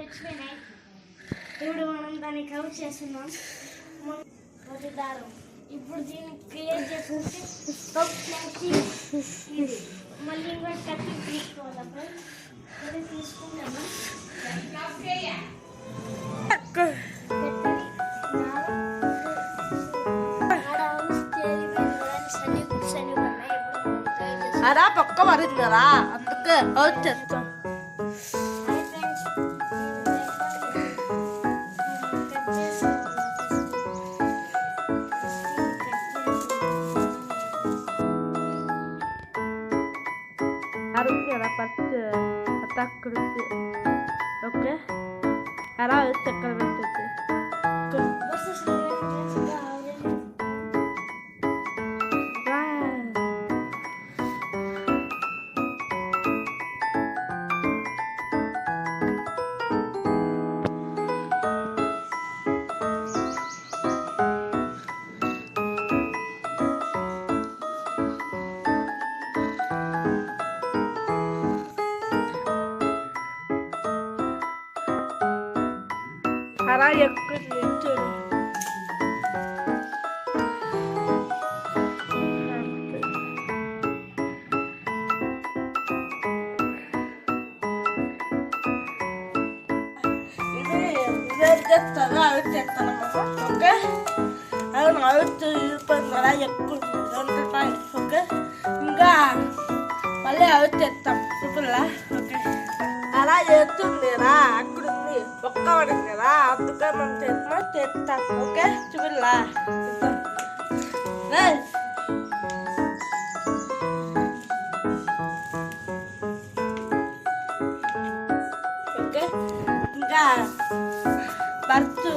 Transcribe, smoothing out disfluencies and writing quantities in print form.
తెచ్చిపోయినాయి. ఇప్పుడు మనం దాన్ని కవర్ చేస్తున్నాం. ఒకటి దారం. ఇప్పుడు దీన్ని క్లియర్ చేసుకుంటే ఇది మళ్ళీ ఇంకా కత్తి తీసుకోవాలి. అప్పుడు తీసుకున్నాము. అరా పక్క పడింది కదా అందుకే వచ్చేస్తాం. అరుద్ది ఫస్ట్ అతక్కుడుద్ది. ఓకే అలా వచ్చి ఎక్కడ పెట్టద్ది. అలా ఎక్కువ చూడు. చేస్తాను అవి చేస్తాను ఓకే. అవును అవి చూపిపోయింది కదా ఎక్కువ ఓకే. ఇంకా మళ్ళీ అవి చేస్తాం చూపులా ఓకే. అలా చేస్తుంది రా అక్కడుంది ఒక్క పడింది కదా అందుకే మనం చేస్తాం ఓకే. చూపులా ఓకే. ఇంకా బర్త్